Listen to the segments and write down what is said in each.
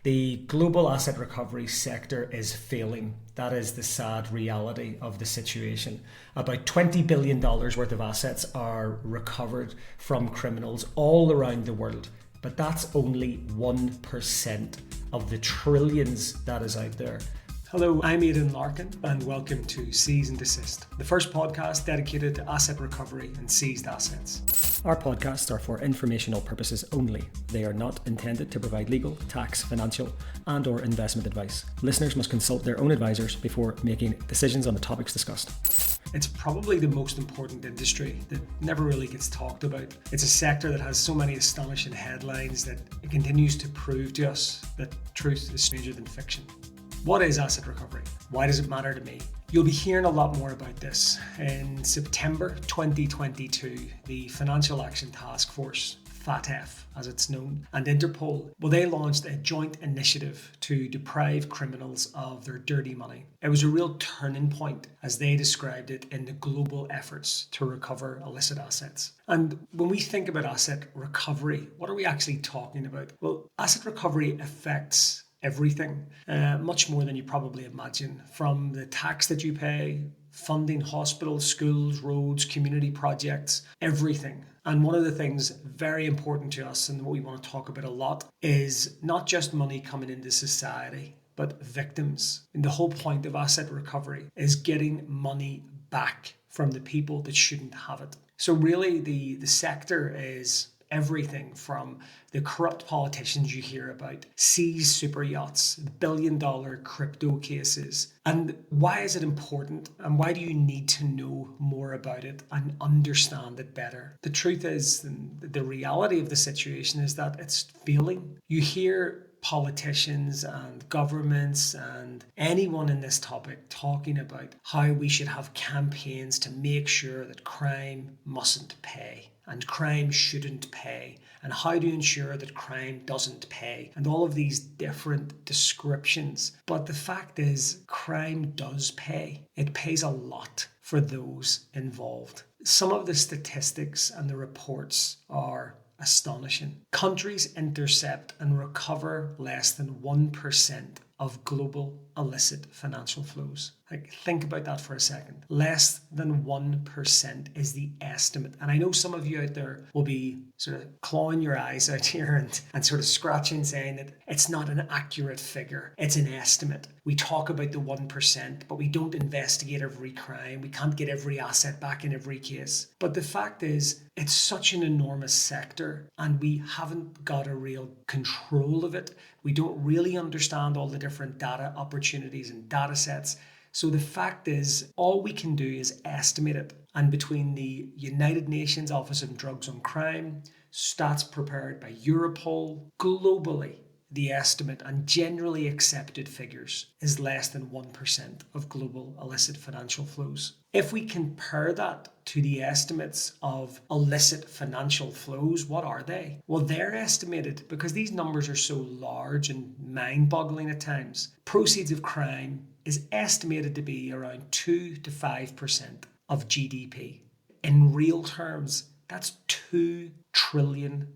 The global asset recovery sector is failing. That is the sad reality of the situation. About $20 billion worth of assets are recovered from criminals all around the world, but that's only 1% of the trillions that is out there. Hello, I'm Aidan Larkin and welcome to Seize and Desist, the first podcast dedicated to asset recovery and seized assets. Our podcasts are for informational purposes only. They are not intended to provide legal, tax, financial and/or investment advice. Listeners must consult their own advisors before making decisions on the topics discussed. It's probably the most important industry that never really gets talked about. It's a sector that has so many astonishing headlines that it continues to prove to us that truth is stranger than fiction. What is asset recovery? Why does it matter to me? You'll be hearing a lot more about this. In September 2022, the Financial Action Task Force, FATF as it's known, and Interpol, they launched a joint initiative to deprive criminals of their dirty money. It was a real turning point, as they described it, in the global efforts to recover illicit assets. And when we think about asset recovery, what are we actually talking about? Well, asset recovery affects everything, much more than you probably imagine, from the tax that you pay, funding hospitals, schools, roads, community projects, everything. And one of the things very important to us and what we want to talk about a lot is not just money coming into society, but victims. And the whole point of asset recovery is getting money back from the people that shouldn't have it. So really the sector is everything from the corrupt politicians you hear about, seized super yachts, billion-dollar crypto cases. And why is it important? And why do you need to know more about it and understand it better? The truth is, and the reality of the situation is that it's failing. You hear politicians and governments and anyone in this topic talking about how we should have campaigns to make sure that crime mustn't pay and crime shouldn't pay, and how to ensure that crime doesn't pay, and all of these different descriptions. But the fact is, crime does pay. It pays a lot for those involved. Some of the statistics and the reports are astonishing. Countries intercept and recover less than 1% of global illicit financial flows. Think about that for a second. Less than 1% is the estimate. And I know some of you out there will be sort of clawing your eyes out here and sort of scratching, saying that it's not an accurate figure. It's an estimate. We talk about the 1%, but we don't investigate every crime. We can't get every asset back in every case. But the fact is, it's such an enormous sector and we haven't got a real control of it. We don't really understand all the different data opportunities and data sets. So the fact is, all we can do is estimate it. And between the United Nations Office on Drugs and Crime, stats prepared by Europol, globally, the estimate and generally accepted figures is less than 1% of global illicit financial flows. If we compare that to the estimates of illicit financial flows, what are they? Well, they're estimated, because these numbers are so large and mind-boggling at times. Proceeds of crime is estimated to be around 2 to 5% of GDP. In real terms, that's $2 trillion.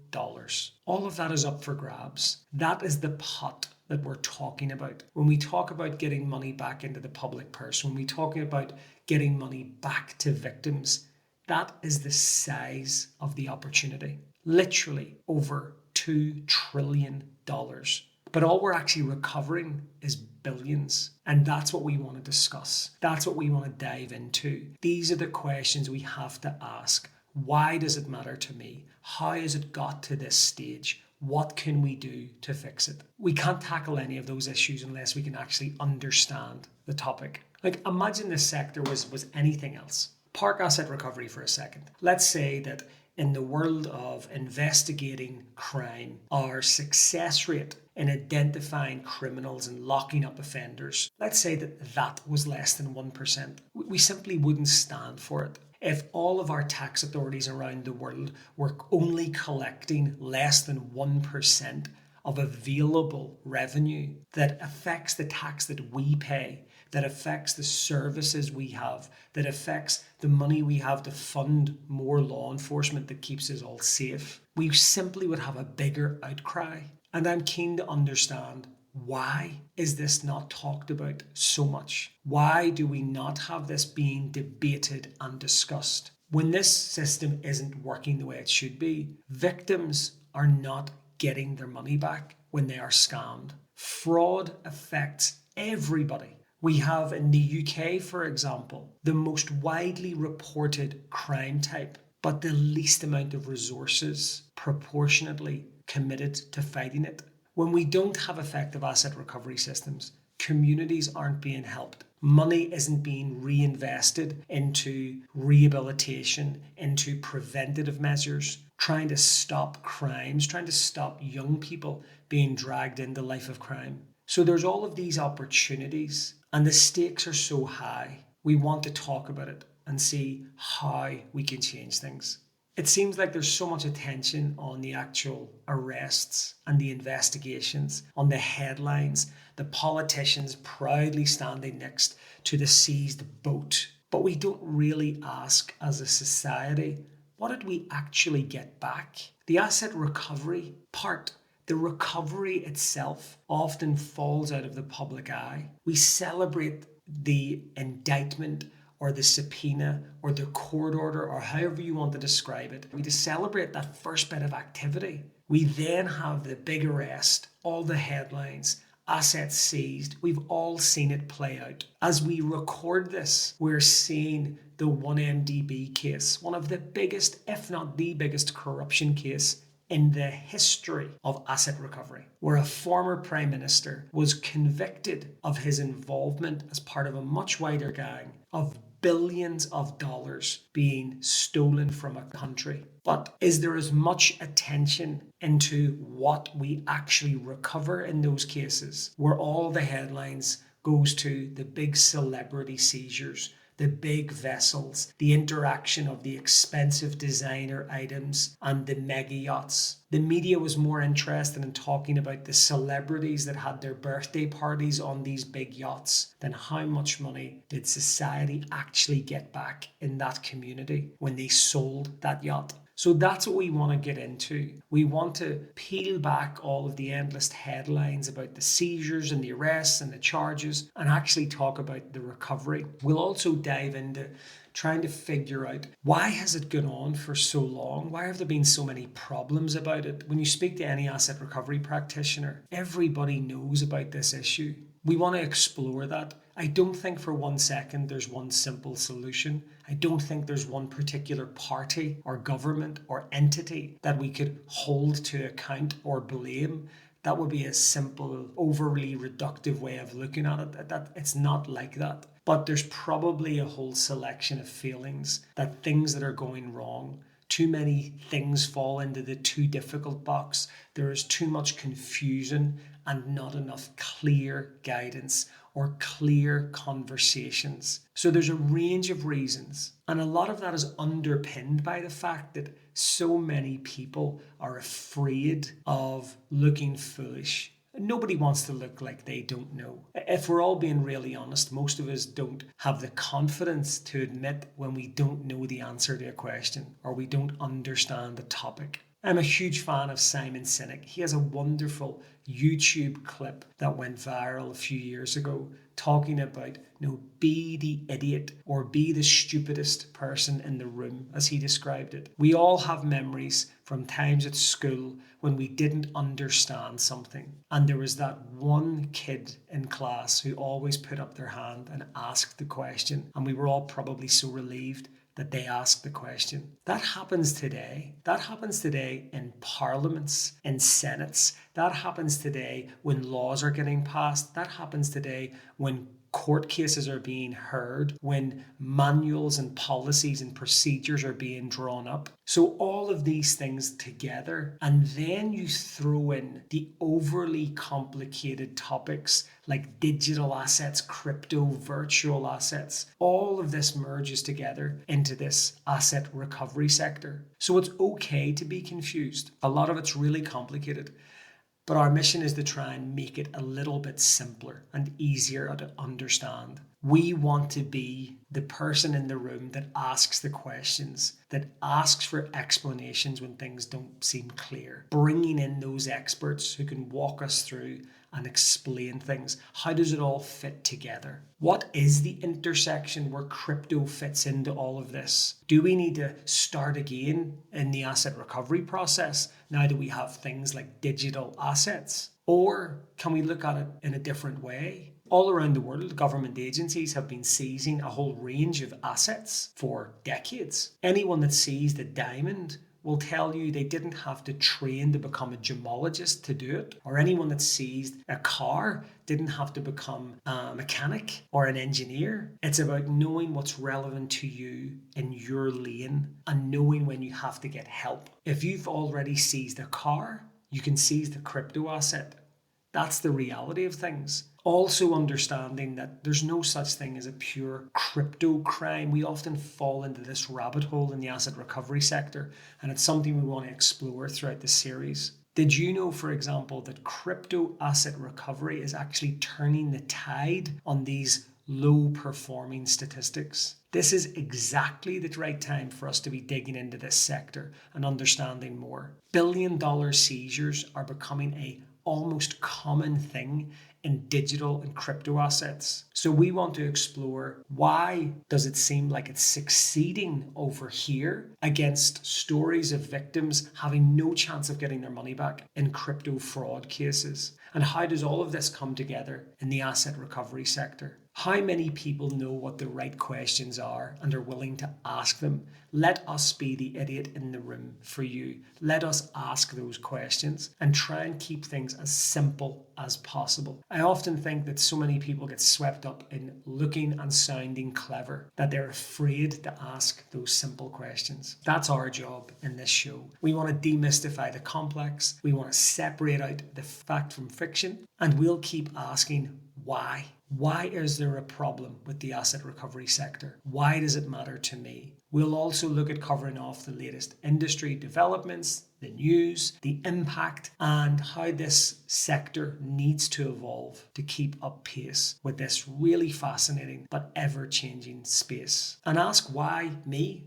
All of that is up for grabs. That is the pot that we're talking about. When we talk about getting money back into the public purse, when we talk about getting money back to victims, that is the size of the opportunity. Literally over $2 trillion. But all we're actually recovering is billions. And that's what we want to discuss. That's what we want to dive into. These are the questions we have to ask. Why does it matter to me? How has it got to this stage? What can we do to fix it? We can't tackle any of those issues unless we can actually understand the topic. Imagine this sector was anything else. Park asset recovery for a second. Let's say that in the world of investigating crime, our success rate in identifying criminals and locking up offenders, let's say that was less than 1%. We simply wouldn't stand for it. If all of our tax authorities around the world were only collecting less than 1% of available revenue that affects the tax that we pay, that affects the services we have, that affects the money we have to fund more law enforcement that keeps us all safe, we simply would have a bigger outcry. And I'm keen to understand why is this not talked about so much? Why do we not have this being debated and discussed? When this system isn't working the way it should be, victims are not getting their money back when they are scammed. Fraud affects everybody. We have in the UK, for example, the most widely reported crime type, but the least amount of resources proportionately committed to fighting it. When we don't have effective asset recovery systems, communities aren't being helped. Money isn't being reinvested into rehabilitation, into preventative measures, trying to stop crimes, trying to stop young people being dragged into life of crime. So there's all of these opportunities, and the stakes are so high. We want to talk about it and see how we can change things. It seems like there's so much attention on the actual arrests and the investigations, on the headlines, the politicians proudly standing next to the seized boat. But we don't really ask as a society, what did we actually get back? The asset recovery part, the recovery itself often falls out of the public eye. We celebrate the indictment or the subpoena or the court order or however you want to describe it. We just celebrate that first bit of activity. We then have the big arrest, all the headlines, assets seized. We've all seen it play out. As we record this, we're seeing the 1MDB case, one of the biggest, if not the biggest corruption case in the history of asset recovery, where a former Prime Minister was convicted of his involvement as part of a much wider gang of billions of dollars being stolen from a country. But is there as much attention into what we actually recover in those cases, where all the headlines goes to the big celebrity seizures, the big vessels, the interaction of the expensive designer items and the mega yachts? The media was more interested in talking about the celebrities that had their birthday parties on these big yachts than how much money did society actually get back in that community when they sold that yacht. So that's what we want to get into. We want to peel back all of the endless headlines about the seizures and the arrests and the charges and actually talk about the recovery. We'll also dive into trying to figure out, why has it gone on for so long? Why have there been so many problems about it? When you speak to any asset recovery practitioner, everybody knows about this issue. We want to explore that. I don't think for 1 second there's one simple solution. I don't think there's one particular party or government or entity that we could hold to account or blame. That would be a simple, overly reductive way of looking at it. That it's not like that. But there's probably a whole selection of feelings that things that are going wrong, too many things fall into the too difficult box. There is too much confusion and not enough clear guidance or clear conversations. So there's a range of reasons. And a lot of that is underpinned by the fact that so many people are afraid of looking foolish. Nobody wants to look like they don't know. If we're all being really honest, most of us don't have the confidence to admit when we don't know the answer to a question or we don't understand the topic. I'm a huge fan of Simon Sinek. He has a wonderful YouTube clip that went viral a few years ago talking about, be the idiot or be the stupidest person in the room, as he described it. We all have memories from times at school when we didn't understand something. And there was that one kid in class who always put up their hand and asked the question. And we were all probably so relieved that they asked the question. That happens today. That happens today in parliaments, in senates. That happens today when laws are getting passed. That happens today when court cases are being heard, when manuals and policies and procedures are being drawn up. So all of these things together, and then you throw in the overly complicated topics like digital assets, crypto, virtual assets. All of this merges together into this asset recovery sector. So it's okay to be confused. A lot of it's really complicated. But our mission is to try and make it a little bit simpler and easier to understand. We want to be the person in the room that asks the questions, that asks for explanations when things don't seem clear, bringing in those experts who can walk us through and explain things. How does it all fit together? What is the intersection where crypto fits into all of this? Do we need to start again in the asset recovery process now that we have things like digital assets? Or can we look at it in a different way? All around the world, government agencies have been seizing a whole range of assets for decades. Anyone that seized a diamond will tell you they didn't have to train to become a gemologist to do it, or anyone that seized a car didn't have to become a mechanic or an engineer. It's about knowing what's relevant to you in your lane and knowing when you have to get help. If you've already seized a car, you can seize the crypto asset. That's the reality of things. Also understanding that there's no such thing as a pure crypto crime. We often fall into this rabbit hole in the asset recovery sector, and it's something we want to explore throughout the series. Did you know, for example, that crypto asset recovery is actually turning the tide on these low-performing statistics? This is exactly the right time for us to be digging into this sector and understanding more. Billion-dollar seizures are becoming a almost common thing in digital and crypto assets. So we want to explore, why does it seem like it's succeeding over here against stories of victims having no chance of getting their money back in crypto fraud cases? And how does all of this come together in the asset recovery sector? How many people know what the right questions are and are willing to ask them? Let us be the idiot in the room for you. Let us ask those questions and try and keep things as simple as possible. I often think that so many people get swept up in looking and sounding clever that they're afraid to ask those simple questions. That's our job in this show. We want to demystify the complex. We want to separate out the fact from fiction, and we'll keep asking why. Why is there a problem with the asset recovery sector? Why does it matter to me? We'll also look at covering off the latest industry developments, the news, the impact, and how this sector needs to evolve to keep up pace with this really fascinating but ever-changing space. And ask why me?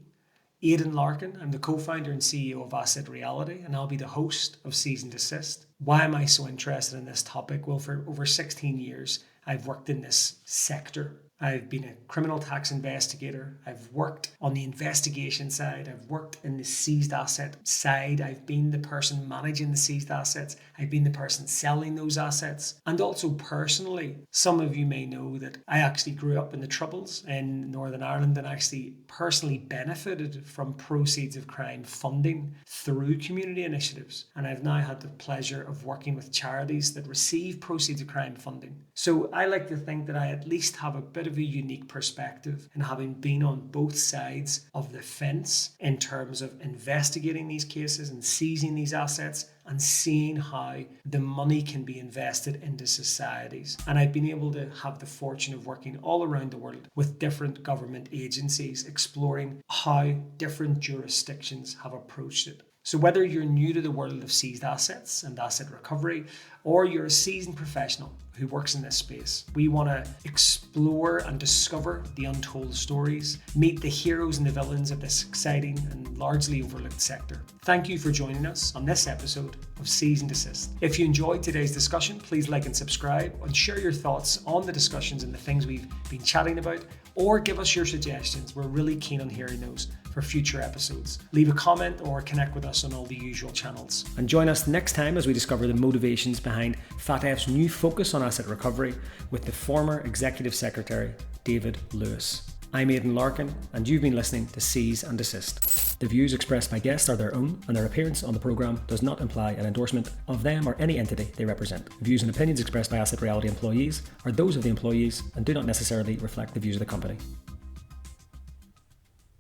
Aidan Larkin, I'm the co-founder and CEO of Asset Reality, and I'll be the host of Cease and Desist. Why am I so interested in this topic? Well, for over 16 years, I've worked in this sector. I've been a criminal tax investigator. I've worked on the investigation side. I've worked in the seized asset side. I've been the person managing the seized assets. I've been the person selling those assets. And also personally, some of you may know that I actually grew up in the Troubles in Northern Ireland and actually personally benefited from proceeds of crime funding through community initiatives. And I've now had the pleasure of working with charities that receive proceeds of crime funding. So I like to think that I at least have a bit of a unique perspective in having been on both sides of the fence in terms of investigating these cases and seizing these assets and seeing how the money can be invested into societies. And I've been able to have the fortune of working all around the world with different government agencies, exploring how different jurisdictions have approached it. So whether you're new to the world of seized assets and asset recovery, or you're a seasoned professional who works in this space, we want to explore and discover the untold stories, meet the heroes and the villains of this exciting and largely overlooked sector. Thank you for joining us on this episode of Cease and Desist. If you enjoyed today's discussion, please like and subscribe and share your thoughts on the discussions and the things we've been chatting about, or give us your suggestions. We're really keen on hearing those for future episodes. Leave a comment or connect with us on all the usual channels. And join us next time as we discover the motivations behind FATF's new focus on asset recovery with the former Executive Secretary, David Lewis. I'm Aidan Larkin, and you've been listening to Cease and Desist. The views expressed by guests are their own, and their appearance on the programme does not imply an endorsement of them or any entity they represent. The views and opinions expressed by Asset Reality employees are those of the employees and do not necessarily reflect the views of the company.